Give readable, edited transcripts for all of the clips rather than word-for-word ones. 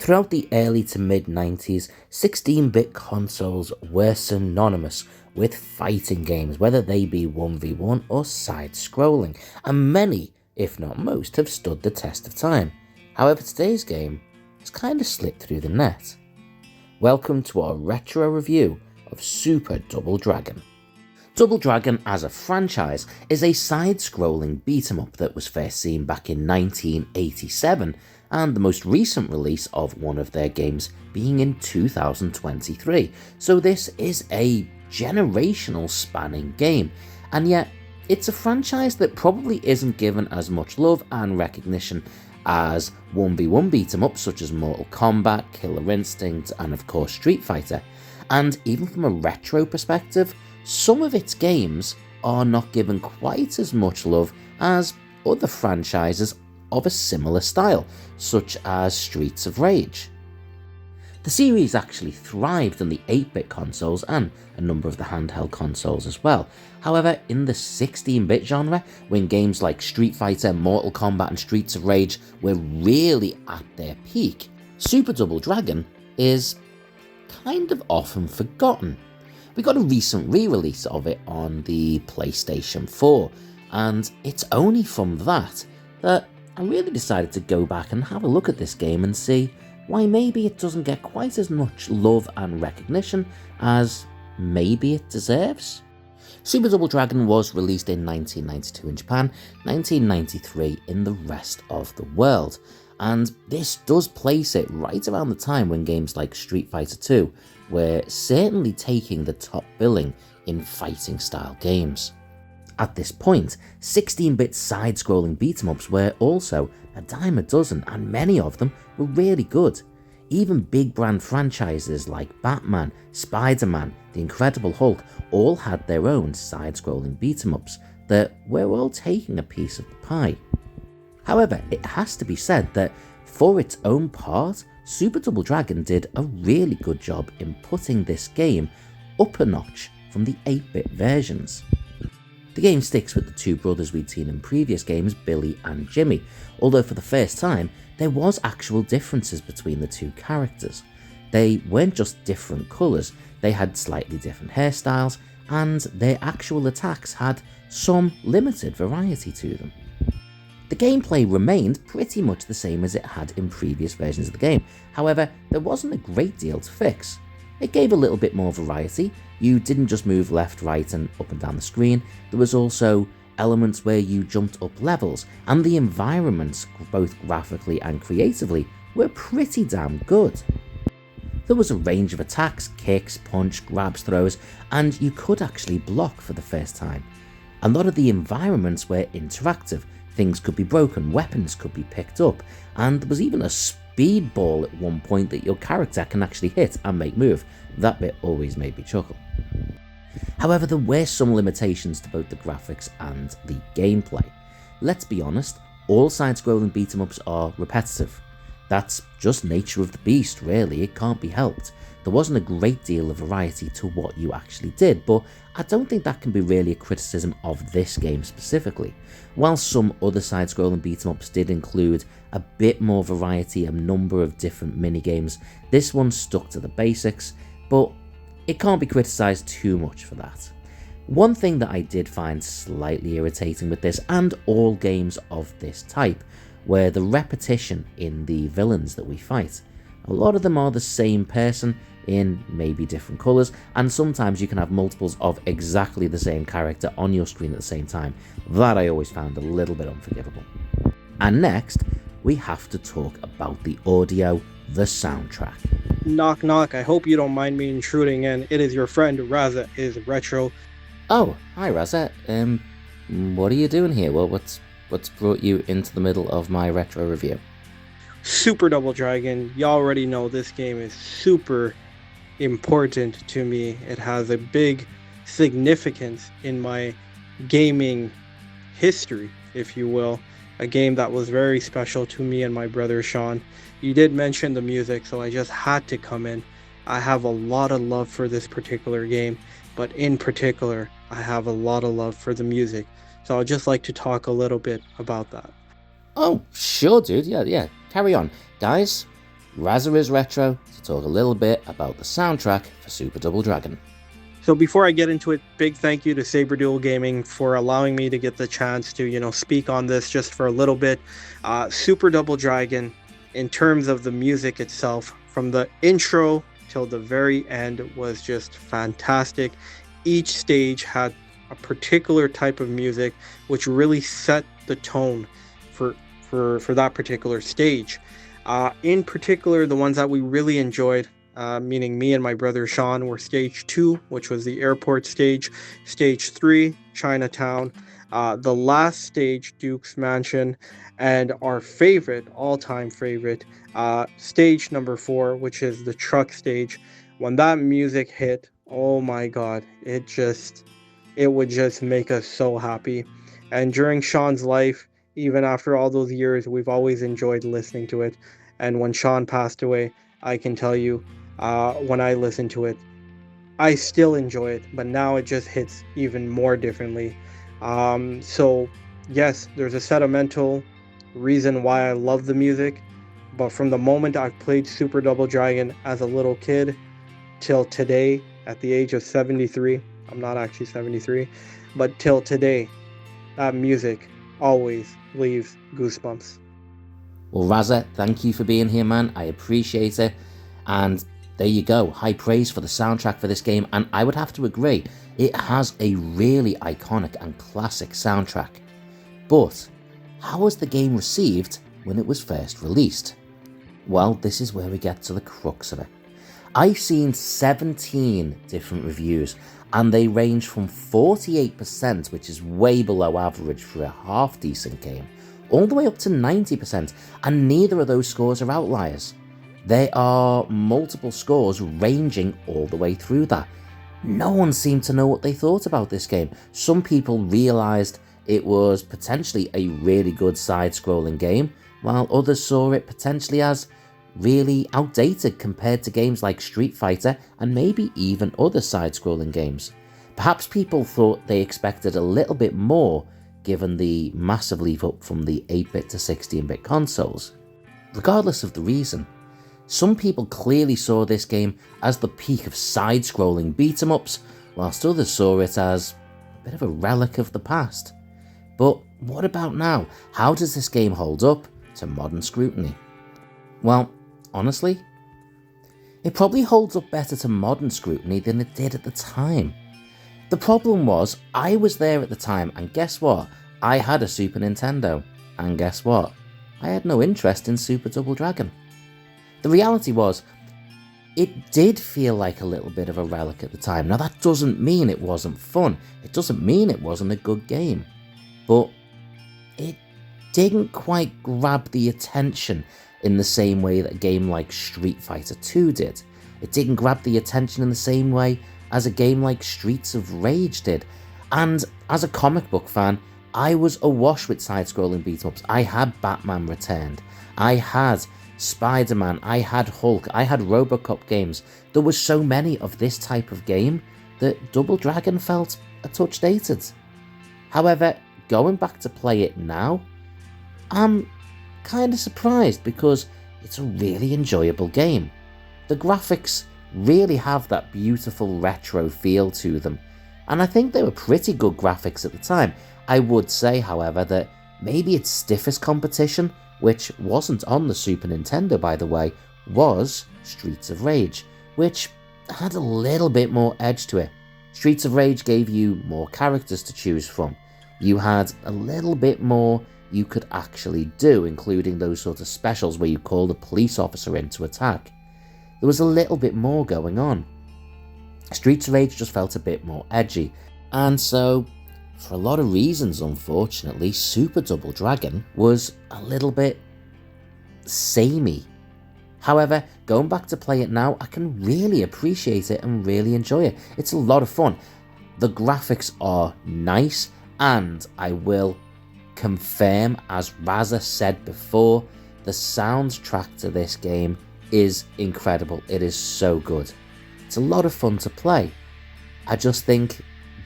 Throughout the early to mid-90s, 16-bit consoles were synonymous with fighting games, whether they be 1v1 or side-scrolling, and many, if not most, have stood the test of time. However, today's game has kind of slipped through the net. Welcome to our retro review of Super Double Dragon. Double Dragon as a franchise is a side-scrolling beat-em-up that was first seen back in 1987, and the most recent release of one of their games being in 2023. So this is a generational spanning game, and yet it's a franchise that probably isn't given as much love and recognition as 1v1 beat-em-ups such as Mortal Kombat, Killer Instinct, and of course Street Fighter. And even from a retro perspective, some of its games are not given quite as much love as other franchises of a similar style, such as Streets of Rage. The series actually thrived on the 8-bit consoles and a number of the handheld consoles as well. However, in the 16-bit genre, when games like Street Fighter, Mortal Kombat and Streets of Rage were really at their peak, Super Double Dragon is kind of often forgotten. We got a recent re-release of it on the PlayStation 4, and it's only from that I really decided to go back and have a look at this game and see why maybe it doesn't get quite as much love and recognition as maybe it deserves. Super Double Dragon was released in 1992 in Japan, 1993 in the rest of the world, and this does place it right around the time when games like Street Fighter 2 were certainly taking the top billing in fighting style games. At this point, 16-bit side-scrolling beat-em-ups were also a dime a dozen, and many of them were really good. Even big brand franchises like Batman, Spider-Man, The Incredible Hulk all had their own side-scrolling beat-em-ups that were all taking a piece of the pie. However, it has to be said that for its own part, Super Double Dragon did a really good job in putting this game up a notch from the 8-bit versions. The game sticks with the two brothers we'd seen in previous games, Billy and Jimmy, although for the first time there was actual differences between the two characters. They weren't just different colours, they had slightly different hairstyles, and their actual attacks had some limited variety to them. The gameplay remained pretty much the same as it had in previous versions of the game, however there wasn't a great deal to fix. It gave a little bit more variety. You didn't just move left, right and up and down the screen, there was also elements where you jumped up levels, and the environments, both graphically and creatively, were pretty damn good. There was a range of attacks, kicks, punch, grabs, throws, and you could actually block for the first time. A lot of the environments were interactive, things could be broken, weapons could be picked up, and there was even a speed ball at one point that your character can actually hit and make move. That bit always made me chuckle. However, there were some limitations to both the graphics and the gameplay. Let's be honest, all side-scrolling beat-em-ups are repetitive. That's just nature of the beast, really, it can't be helped. There wasn't a great deal of variety to what you actually did, but I don't think that can be really a criticism of this game specifically. While some other side-scrolling beat-em-ups did include a bit more variety, a number of different minigames, this one stuck to the basics, but it can't be criticised too much for that. One thing that I did find slightly irritating with this, and all games of this type, were the repetition in the villains that we fight. A lot of them are the same person in maybe different colours, and sometimes you can have multiples of exactly the same character on your screen at the same time. That I always found a little bit unforgivable. And next, we have to talk about the audio, the soundtrack. Knock knock, I hope you don't mind me intruding in. It is your friend Raza is Retro. Oh, hi Raza. What are you doing here? Well, what's brought you into the middle of my retro review? Super Double Dragon. You already know this game is super important to me. It has a big significance in my gaming history, if you will. A game that was very special to me and my brother Sean. You did mention the music, so I just had to come in. I have a lot of love for this particular game, but in particular, I have a lot of love for the music. So I'd just like to talk a little bit about that. Oh, sure, dude. Yeah. Carry on. Guys, Raza is retro to talk a little bit about the soundtrack for Super Double Dragon. So before I get into it, big thank you to saberduelgaming for allowing me to get the chance to, speak on this just for a little bit. Super Double Dragon, in terms of the music itself, from the intro till the very end, was just fantastic. Each stage had a particular type of music which really set the tone for that particular stage. In particular, the ones that we really enjoyed, meaning me and my brother Sean, were stage 2, which was the airport stage, stage 3, Chinatown, the last stage, Duke's Mansion, and our favorite, all-time favorite, stage number 4, which is the truck stage. When that music hit, oh my god, it would just make us so happy. And during Sean's life, even after all those years, we've always enjoyed listening to it. And when Sean passed away, I can tell you, when I listen to it, I still enjoy it, but now it just hits even more differently. So yes, there's a sentimental reason why I love the music, but from the moment I played Super Double Dragon as a little kid till today, at the age of 73, I'm not actually 73, but till today, that music always leaves goosebumps. Well, Raza, thank you for being here, man. I appreciate it. And there you go, high praise for the soundtrack for this game, and I would have to agree, it has a really iconic and classic soundtrack. But how was the game received when it was first released? Well, this is where we get to the crux of it. I've seen 17 different reviews, and they range from 48%, which is way below average for a half-decent game, all the way up to 90%, and neither of those scores are outliers. There are multiple scores ranging all the way through that. No one seemed to know what they thought about this game. Some people realised it was potentially a really good side-scrolling game, while others saw it potentially as really outdated compared to games like Street Fighter and maybe even other side-scrolling games. Perhaps people thought they expected a little bit more given the massive leap up from the 8-bit to 16-bit consoles. Regardless of the reason, some people clearly saw this game as the peak of side-scrolling beat-em-ups, whilst others saw it as a bit of a relic of the past. But what about now? How does this game hold up to modern scrutiny? Well, honestly, it probably holds up better to modern scrutiny than it did at the time. The problem was, I was there at the time, and guess what? I had a Super Nintendo, and guess what? I had no interest in Super Double Dragon. The reality was, it did feel like a little bit of a relic at the time. Now that doesn't mean it wasn't fun, it doesn't mean it wasn't a good game, but it didn't quite grab the attention in the same way that a game like Street Fighter 2 did. It didn't grab the attention in the same way as a game like Streets of Rage did. And as a comic book fan, I was awash with side-scrolling beat-ups. I had Batman Returned, I had Spider-Man, I had Hulk, I had Robocop games. There was so many of this type of game that Double Dragon felt a touch dated. However, going back to play it now, I'm kind of surprised because it's a really enjoyable game. The graphics really have that beautiful retro feel to them, and I think they were pretty good graphics at the time. I would say, however, that maybe its stiffest competition, which wasn't on the Super Nintendo by the way, was Streets of Rage, which had a little bit more edge to it. Streets of Rage gave you more characters to choose from. You had a little bit more you could actually do, including those sort of specials where you call the police officer in to attack. There was a little bit more going on. Streets of Rage just felt a bit more edgy, and so, for a lot of reasons unfortunately, Super Double Dragon was a little bit samey. However, going back to play it now, I can really appreciate it and really enjoy it. It's a lot of fun. The graphics are nice, and I will confirm, as Raza said before, the soundtrack to this game is incredible. It is so good. It's a lot of fun to play. I just think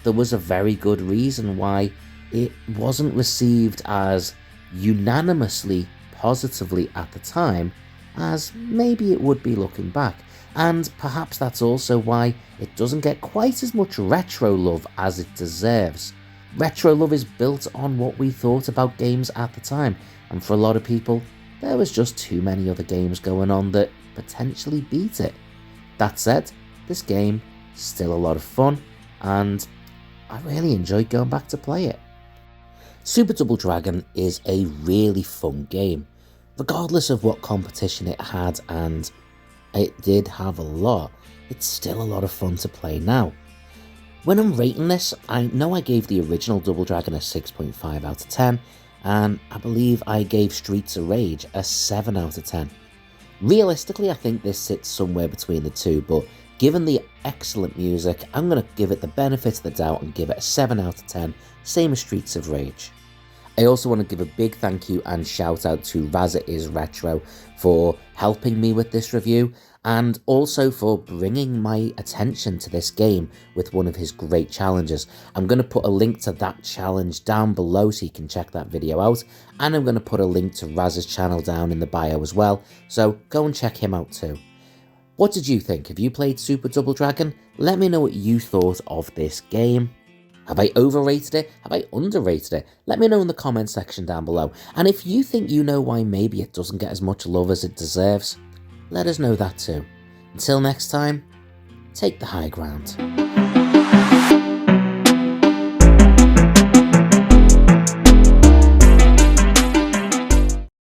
there was a very good reason why it wasn't received as unanimously positively at the time as maybe it would be looking back, and perhaps that's also why it doesn't get quite as much retro love as it deserves. Retro love is built on what we thought about games at the time, and for a lot of people, there was just too many other games going on that potentially beat it. That said, this game is still a lot of fun, and I really enjoyed going back to play it. Super Double Dragon is a really fun game, regardless of what competition it had, and it did have a lot. It's still a lot of fun to play now. When I'm rating this, I know I gave the original Double Dragon a 6.5 out of 10, and I believe I gave Streets of Rage a 7 out of 10. Realistically, I think this sits somewhere between the two, but given the excellent music, I'm going to give it the benefit of the doubt and give it a 7 out of 10, same as Streets of Rage. I also want to give a big thank you and shout out to Razza Is Retro for helping me with this review, and also for bringing my attention to this game with one of his great challenges. I'm going to put a link to that challenge down below so you can check that video out, and I'm going to put a link to Raz's channel down in the bio as well, so go and check him out too. What did you think? Have you played Super Double Dragon? Let me know what you thought of this game. Have I overrated it? Have I underrated it? Let me know in the comment section down below. And if you think you know why maybe it doesn't get as much love as it deserves, let us know that too. Until next time, take the high ground.